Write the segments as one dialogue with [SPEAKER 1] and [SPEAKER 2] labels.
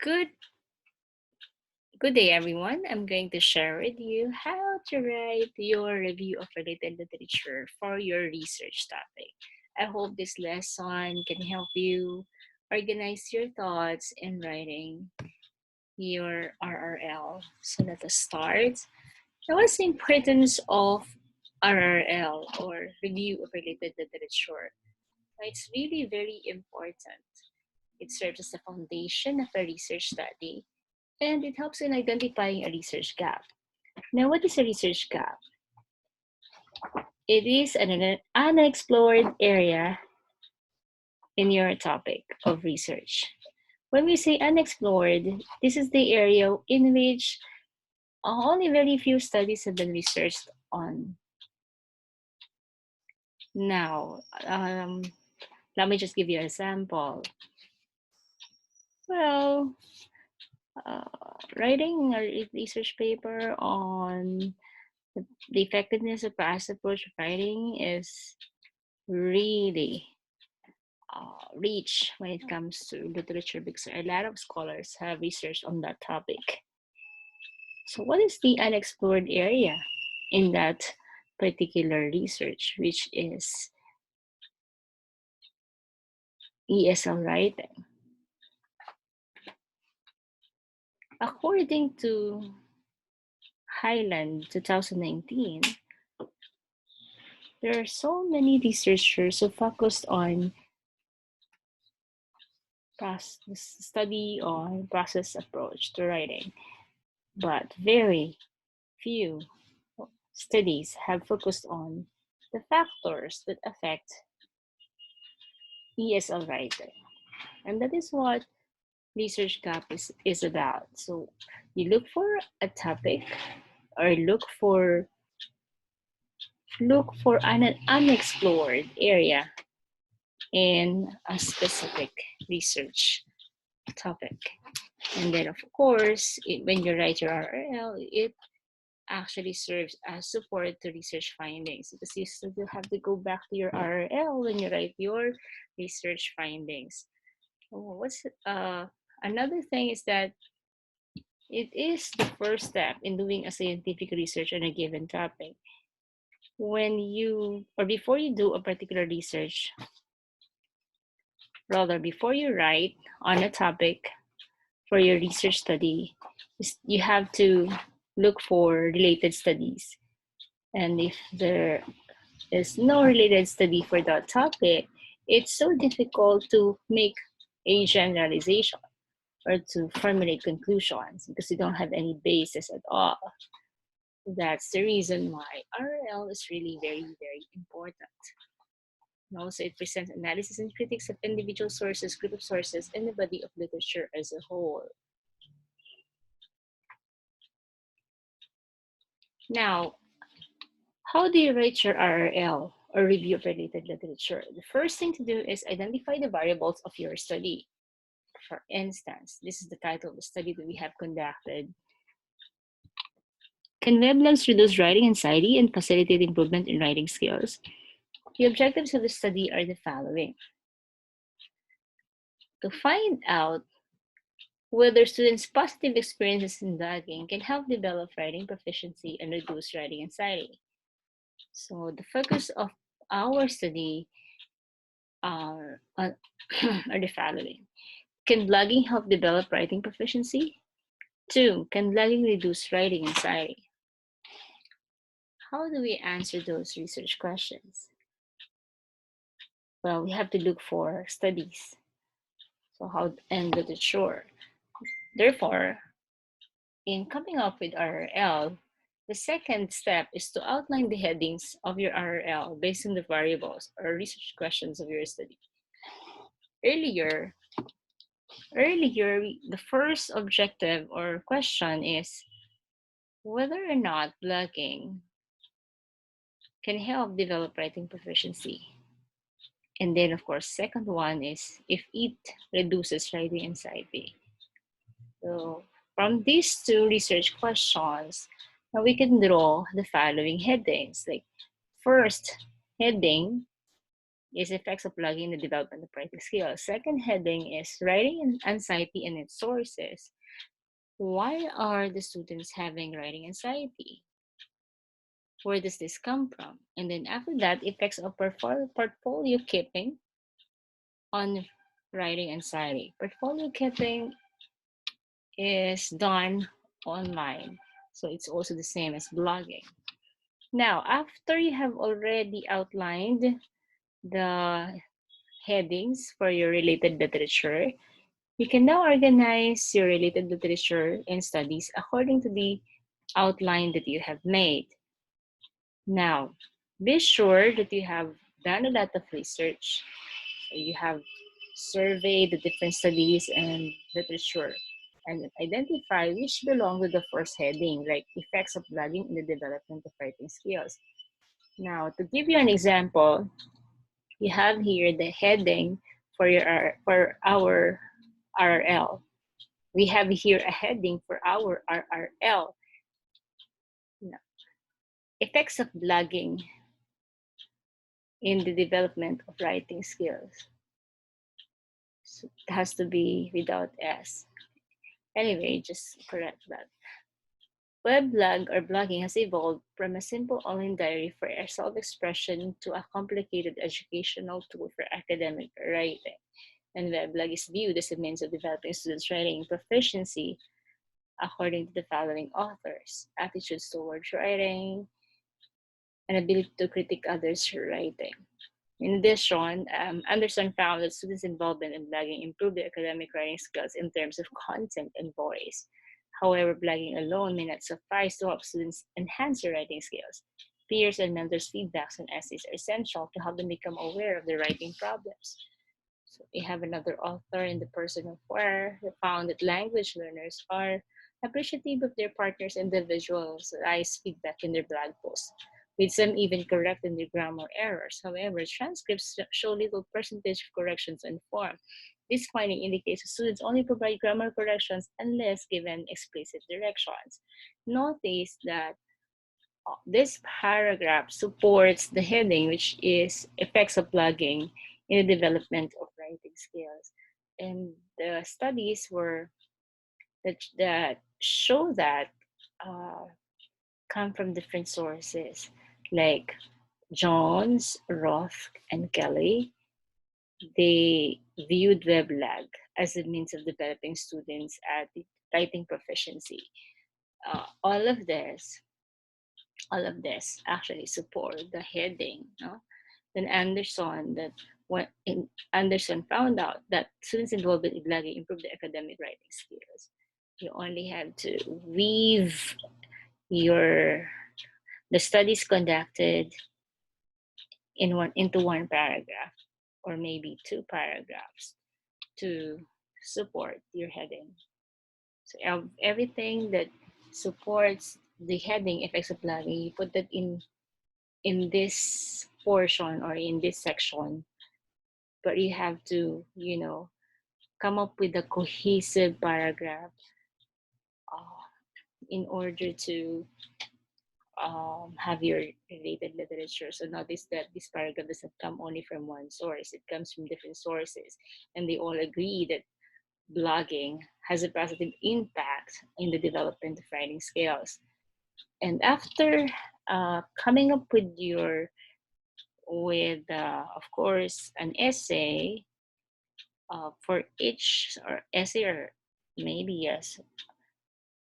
[SPEAKER 1] Good good day everyone. I'm going to share with you how to write your review of related literature for your research topic. I hope this lesson can help you organize your thoughts in writing your RRL. So let us start. Now, what's the importance of RRL or review of related literature? It's really very important. It serves as the foundation of a research study and it helps in identifying a research gap. Now, what is a research gap? It is an unexplored area in your topic of research. When we say unexplored, this is the area in which only very few studies have been researched on. Now, let me just give you an example. Well, writing a research paper on the effectiveness of past approach writing is really reach when it comes to literature because a lot of scholars have researched on that topic. So, what is the unexplored area in that particular research, which is ESL writing? According to Highland 2019, there are so many researchers who focused on the study on process approach to writing, but very few studies have focused on the factors that affect ESL writing. And that is what research gap is about. So you look for a topic or look for an unexplored area in a specific research topic. And then of course, when you write your RRL, it actually serves as support to research findings because you still have to go back to your RRL when you write your research findings. Oh, another thing is that it is the first step in doing a scientific research on a given topic. When you or before you do a particular research, rather before you write on a topic for your research study, you have to look for related studies. And if there is no related study for that topic, it's so difficult to make a generalization or to formulate conclusions because you don't have any basis at all. That's the reason why RL is really very, very important. And also, it presents analysis and critiques of individual sources, group of sources, and the body of literature as a whole. Now, how do you write your RRL or review of related literature? The first thing to do is identify the variables of your study. For instance, this is the title of the study that we have conducted. Can weblogs reduce writing anxiety and facilitate improvement in writing skills? The objectives of the study are the following. To find out whether students' positive experiences in blogging can help develop writing proficiency and reduce writing anxiety. So the focus of our study are the following. Can blogging help develop writing proficiency? 2. Can blogging reduce writing anxiety? How do we answer those research questions? Well, we have to look for studies and literature. Therefore, in coming up with RRL, the second step is to outline the headings of your RRL based on the variables or research questions of your study. Earlier, the first objective or question is whether or not blogging can help develop writing proficiency. And then, of course, second one is if it reduces writing anxiety. So from these two research questions, now we can draw the following headings. Like first heading, is effects of blogging in the development of writing skills. Second heading is writing and anxiety and its sources. Why are the students having writing anxiety? Where does this come from? And then after that, effects of portfolio keeping on writing anxiety. Portfolio keeping is done online, so it's also the same as blogging. Now, after you have already outlined the headings for your related literature, you can now organize your related literature and studies according to the outline that you have made. Now, be sure that you have done a lot of research. You have surveyed the different studies and literature and identify which belong to the first heading, like effects of blogging in the development of writing skills. Now, to give you an example, you have here the heading for our RRL. We have here a heading for our RRL. Now, effects of blogging in the development of writing skills. So it has to be without S. Anyway, just correct that. Weblog or blogging has evolved from a simple online diary for self-expression to a complicated educational tool for academic writing. And weblog is viewed as a means of developing students' writing proficiency according to the following authors: attitudes towards writing, and ability to critique others' writing. In addition, Anderson found that students' involvement in blogging improved their academic writing skills in terms of content and voice. However, blogging alone may not suffice to help students enhance their writing skills. Peers and mentors' feedbacks and essays are essential to help them become aware of their writing problems. So we have another author in the person of where who found that language learners are appreciative of their partners' individualized feedback in their blog posts, with some even correcting their grammar errors. However, transcripts show little percentage of corrections on form. This finding indicates that students only provide grammar corrections unless given explicit directions. Notice that this paragraph supports the heading, which is effects of blogging in the development of writing skills. And the studies were that show that uh, come from different sources, like Jones, Roth, and Kelly. They viewed WebLag as a means of developing students at the writing proficiency. Uh, all of this, all of this actually support the heading. No? Then Anderson found out that students involved in blogging improve their academic writing skills. You only have to weave your the studies conducted into one paragraph or maybe two paragraphs to support your heading. So everything that supports the heading effects of blogging, you put that in this portion or in this section, but you have to, come up with a cohesive paragraph uh, in order to have your related literature. So notice that this paragraph doesn't come only from one source, it comes from different sources. And they all agree that blogging has a positive impact in the development of writing skills. And after coming up with of course, an essay for each or essay, or maybe yes,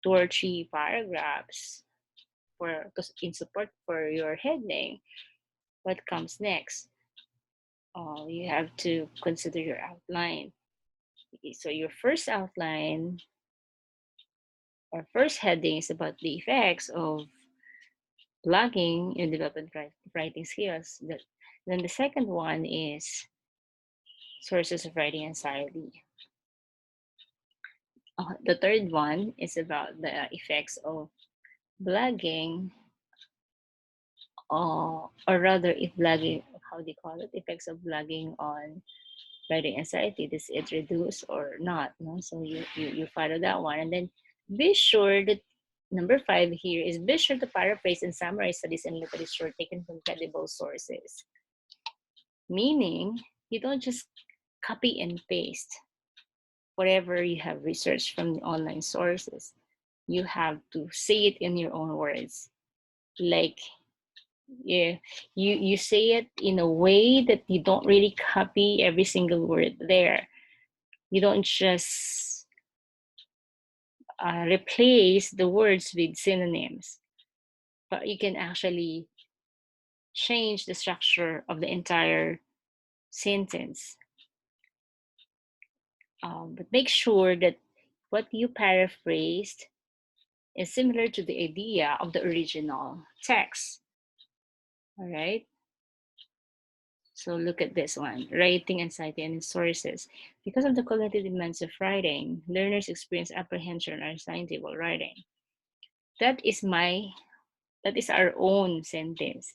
[SPEAKER 1] two or three paragraphs in support for your heading, what comes next? You have to consider your outline. So your first outline or first heading is about the effects of blogging in development writing skills. Then the second one is sources of writing anxiety. The third one is about the effects of blogging, or rather, if blogging, how do you call it? Effects of blogging on writing anxiety. Does it reduce or not? No? So you follow that one, and then be sure that number 5 here is be sure to paraphrase and summarize studies and literature taken from credible sources. meaning you don't just copy and paste whatever you have researched from the online sources. You have to say it in your own words. Like, yeah, you say it in a way that you don't really copy every single word there. You don't just replace the words with synonyms, but you can actually change the structure of the entire sentence. But make sure that what you paraphrased is similar to the idea of the original text. All right. So look at this one, writing anxiety and its sources. Because of the cognitive demands of writing, learners experience apprehension or anxiety while writing. That is my, that is our own sentence.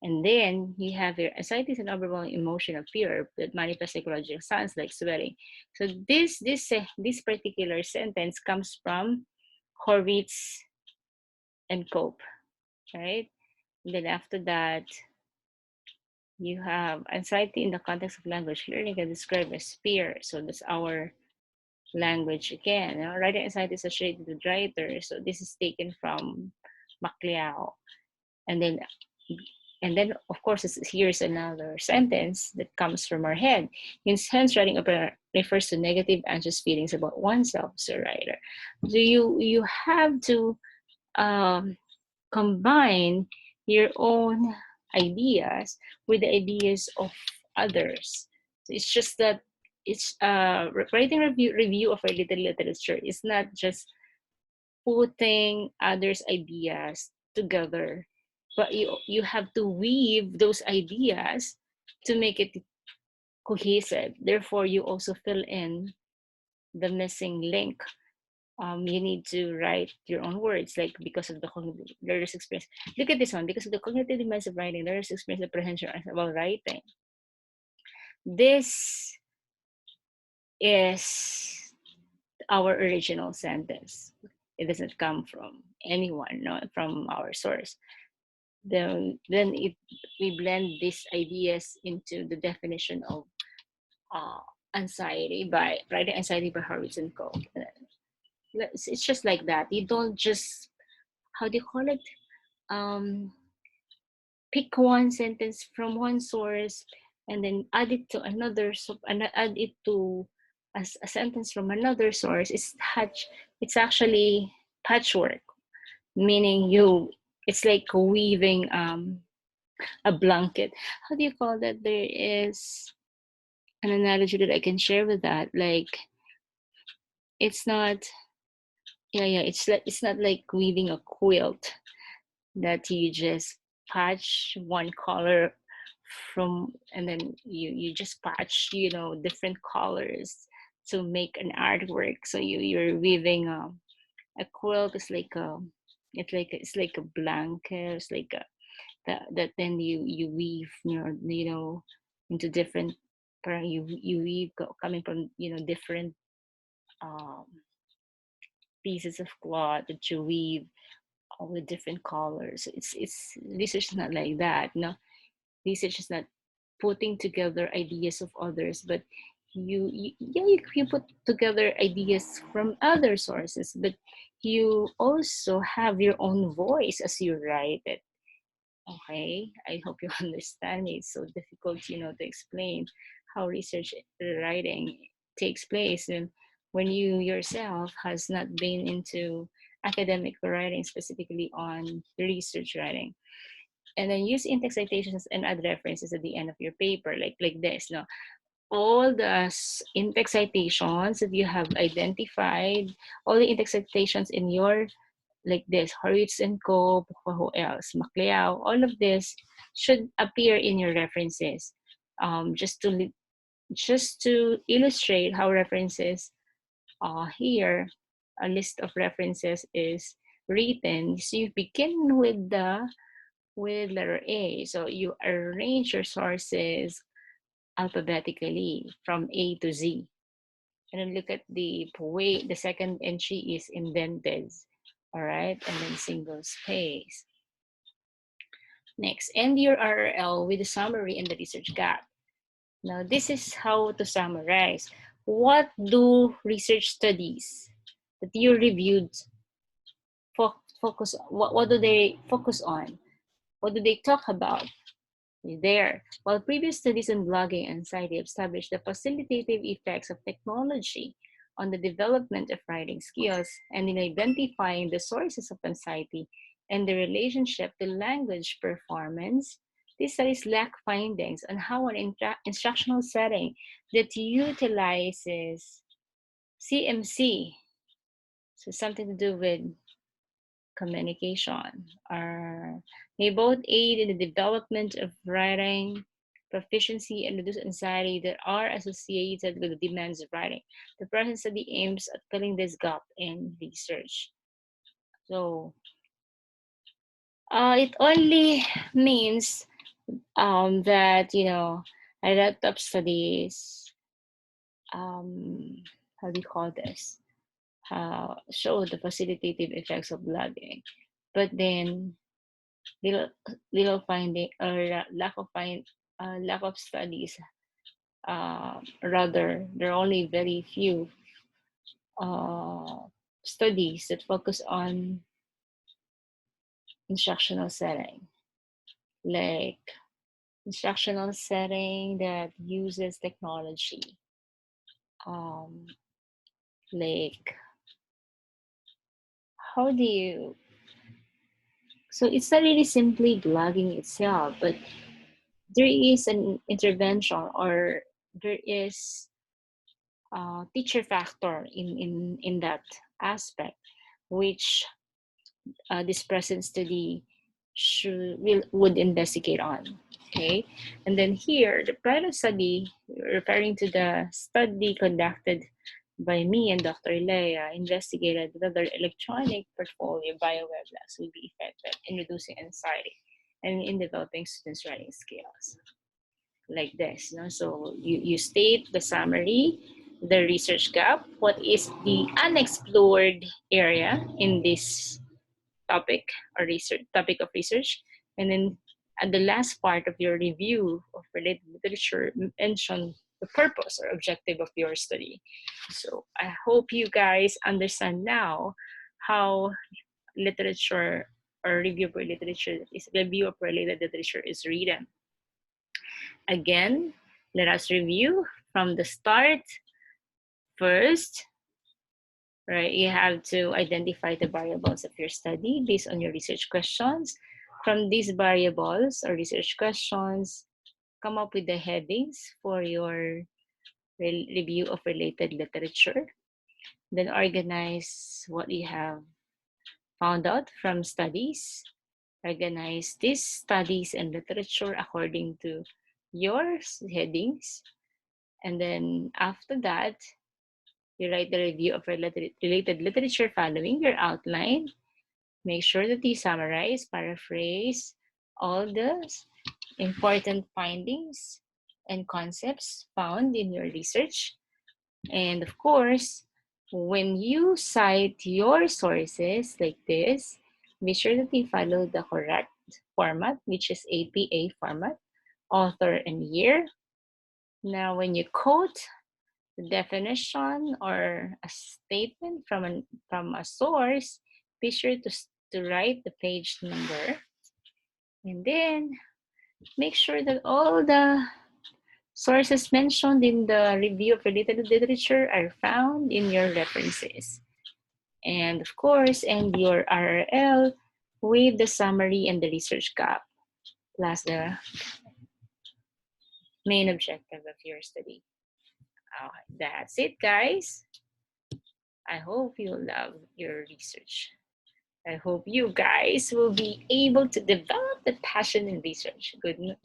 [SPEAKER 1] And then you have your anxiety is an overwhelming emotion of fear that manifests psychological signs like sweating. So this particular sentence comes from Horvitz and Cope, right? And then after that, you have anxiety in the context of language learning can describe as fear. So that's our language again. Writing anxiety is associated with writers. So this is taken from Macleod. And then of course here's another sentence that comes from our head. Hence writing refers to negative anxious feelings about oneself as a writer. So you have to um, combine your own ideas with the ideas of others. So it's just that it's writing review of a literature is not just putting others' ideas together, but you have to weave those ideas to make it cohesive. Therefore, you also fill in the missing link. You need to write your own words, like because of the learner's experience. Look at this one. Because of the cognitive demands of writing, learners experience apprehension about writing. This is our original sentence. It doesn't come from anyone, no, from our source. Then we blend these ideas into the definition of uh, anxiety by writing anxiety by Horowitz and Co. It's just like that. You don't just, how do you call it? Um, Pick one sentence from one source and then add it to another, so and add it to a sentence from another source. It's actually patchwork, meaning it's like weaving a blanket. How do you call that? There is an analogy that I can share with that. Like, it's not, yeah, it's not like weaving a quilt that you just patch one color from, and then you just patch, different colors to make an artwork. So you're weaving a quilt is like a, it's like a blanket. It's like a, that then you weave, into different, you weave coming from, different um pieces of cloth that you weave all the different colors. It's research is not like that. No, research is not putting together ideas of others, but you put together ideas from other sources, but you also have your own voice as you write it. Okay, I hope you understand me. It's so difficult, to explain how research writing takes place, and when you yourself has not been into academic writing, specifically on research writing. And then use in-text citations and add references at the end of your paper, like this. No, all the in-text citations that you have identified, all the in-text citations in your, like this, Horowitz and Co., who else, Macleod, all of this should appear in your references. Just to illustrate how references here, a list of references is written. So you begin with letter A. So you arrange your sources alphabetically from A to Z. And then look at the way the second entry is indented. All right, and then single space. Next, end your RRL with a summary and the research gap. Now, this is how to summarize. What do research studies that you reviewed focus? What do they focus on? What do they talk about? There, while previous studies on blogging anxiety established the facilitative effects of technology on the development of writing skills and in identifying the sources of anxiety and the relationship to language performance, these studies lack findings on how an instructional setting that utilizes CMC, so something to do with communication are may both aid in the development of writing proficiency and reduce anxiety that are associated with the demands of writing. The present study aims at filling this gap in research. So it only means that a lot of studies how do you call this show the facilitative effects of blogging, but then little little finding or lack of studies. Rather, there are only very few uh, studies that focus on instructional setting, like instructional setting that uses technology, um, like how do you so it's not really simply blogging itself, but there is an intervention or there is teacher factor in that aspect, which this present study would investigate on. Okay, and then here the pilot study, referring to the study conducted by me and Dr. Leah, investigated whether electronic portfolio bioweblogs will be effective in reducing anxiety and in developing students' writing skills. Like this. No? So you state the summary, the research gap, what is the unexplored area in this topic or research topic of research, and then at the last part of your review of related literature, mention the purpose or objective of your study. So I hope you guys understand now how literature or review for literature is review of related literature is written. Again, let us review from the start. First, right, you have to identify the variables of your study based on your research questions. From these variables or research questions, come up with the headings for your review of related literature. Then organize what you have found out from studies. Organize these studies and literature according to your headings. And then after that, you write the review of related literature following your outline. Make sure that you summarize, paraphrase all the important findings and concepts found in your research. And of course, when you cite your sources like this, be sure that you follow the correct format, which is APA format, author and year. Now, when you quote the definition or a statement from a source, be sure to write the page number, and then make sure that all the sources mentioned in the review of related literature are found in your references. And of course, end your RRL with the summary and the research gap, plus the main objective of your study. That's it, guys. I hope you love your research. I hope you guys will be able to develop the passion in research. Goodbye.